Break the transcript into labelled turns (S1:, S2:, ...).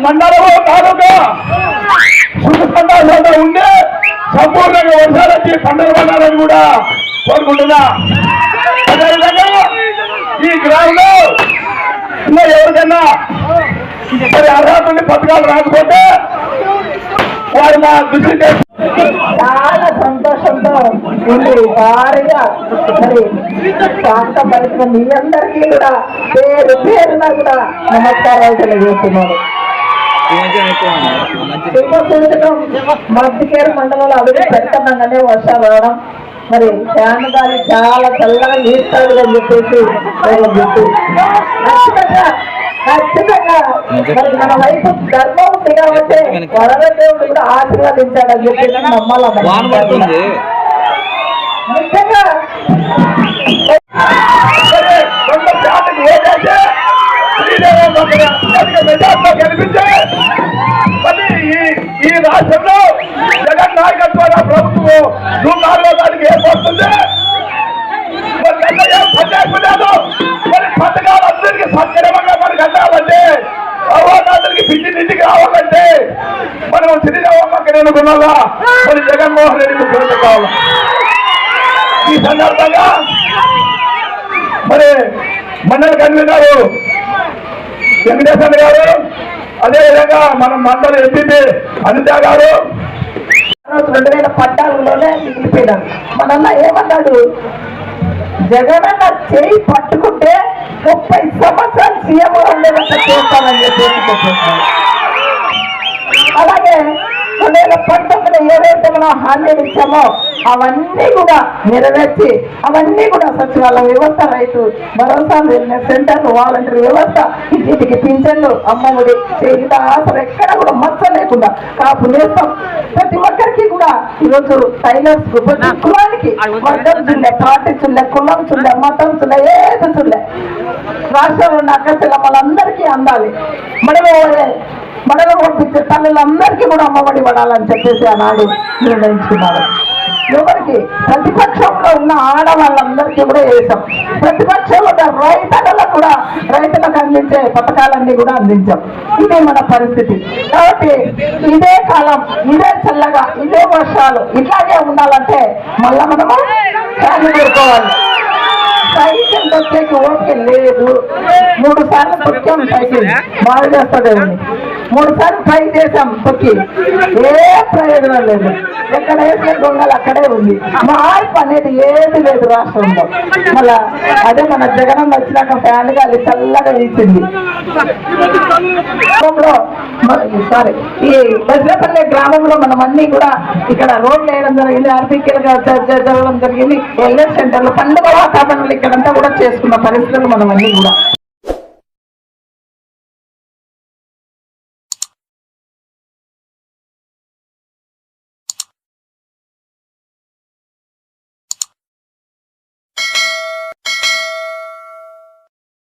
S1: మండలం తాలూకా సుఖ సంతోషంగా ఉండే సంపూర్ణంగా వర్షాలొచ్చి పంటలు పండాలని కూడా కోరుకుంటున్నా. అదేవిధంగా ఈ గ్రామంలో ఇంకా ఎవరికైనా మరి అర్హత ఉండి పథకాలు రాకపోతే వారు మా దృష్టి
S2: చాలా సంతోషంతో ఉంది. భారీగా మరి ప్రాంత పరిశ్రమ మీ అందరికీ కూడా పేరు పేరున కూడా నమస్కారాలు తెలియజేస్తున్నారు. మధ్యకేరు మండలంలో అభివృద్ధి పెడుతున్నాగానే వర్షాలు రావడం మరి ఫ్యాన్ గాలి చాలా చల్లగా నీస్తాడు అని చెప్పేసి ఖచ్చితంగా మరి మన వైపు ధర్మం ఉంది కాబట్టి వరద దేవుడు కూడా ఆశీర్వదించాడని చెప్పేసి నమ్మాలి. ముఖ్యంగా
S1: కనిపించే ఈ రాష్ట్రంలో జగన్ నాయకత్వాల ప్రభుత్వం జూన్ 4వ తారీఖు ఏర్పడుతుంది. మరి పథకాలు అందరికీ సక్రమంగా మనకు అందాలంటే అవకాశాలకి ఇంటికి రావాలంటే మనం సిరిజావమ్మకి ఎన్నుకున్నాగా మరి జగన్మోహన్ రెడ్డి ముఖ్యమంత్రి కావాలి. ఈ సందర్భంగా మరి మండలి కన్వీనర్ వెంకటేశ్వర గారు, అదేవిధంగా మన మండలి ఎంపీ అనిత గారు
S2: 2014లోనే మిగిలిపోయినారు. మనల్లా ఏమన్నాడు, జగనన్న చేయి పట్టుకుంటే 30 సంవత్సరాలు సీఎం ఉండేదంతా చేస్తానని చెప్పేసి అలాగే 2019 ఏదైతే మనం హామీలు ఇచ్చామో అవన్నీ కూడా నెరవేర్చి అవన్నీ కూడా సచివాలయ వ్యవస్థ, రైతు భరోసా, వెల్నెస్ సెంటర్లు, వాలంటీర్ వ్యవస్థ, ఇంటికి పింఛన్లు, అమ్మఒడి, చేయుత, ఆసర ఎక్కడ కూడా మచ్చ లేకుండా కాపు నేస్తాం. ప్రతి ఒక్కరికి కూడా ఈరోజు టైలర్స్ ప్రతి కులానికి వర్గం చుల్లే, పార్టీ చుల్లే, కులం చుల్లే, మతం చుల్లే, ఏది చుల్లే రాష్ట్రంలో ఉన్న అక్క చెల్లమ్మలందరికీ అందాలి. మనలో పంపించే తల్లులందరికీ కూడా అమ్మఒడి పడాలని చెప్పేసి ఆనాడు నిర్ణయించుకున్నారు. ఎవరికి ప్రతిపక్షంలో ఉన్న ఆడవాళ్ళందరికీ కూడా వేసాం. ప్రతిపక్షంలో ఉన్న రైతులకు కూడా రైతులకు అందించే పథకాలన్నీ కూడా అందించాం. ఇదే మన పరిస్థితి. కాబట్టి ఇదే కాలం, ఇదే చల్లగా, ఇదే వర్షాలు ఇట్లాగే ఉండాలంటే మళ్ళా మనము ఫ్యాన్ పెట్టుకోవాలి. సైకిల్ తొక్కేకి ఓకే లేదు. 3 సార్లు తొక్కాం, సైకిల్ బాగా చేస్తాడేమని 3 సార్లు ట్రై చేశాం, తొక్కి ఏ ప్రయోజనం లేదు. ఎక్కడ వేసిన దొంగలు అక్కడే ఉంది. మార్పు అనేది ఏది లేదు రాష్ట్రంలో. మళ్ళా అదే మన జగన్ వచ్చినాక ఫ్యాన్ గాలి చల్లగా వీసింది. ఈ బజ్రపల్లి గ్రామంలో మనం అన్ని కూడా ఇక్కడ రోడ్లు వేయడం జరిగింది, ఆర్బీకేలుగా జరగడం జరిగింది, వెల్నెస్ సెంటర్లు, పండుగ వాతావరణంలో ఇక్కడంతా కూడా చేసుకున్న పరిస్థితులు మనం అన్ని కూడా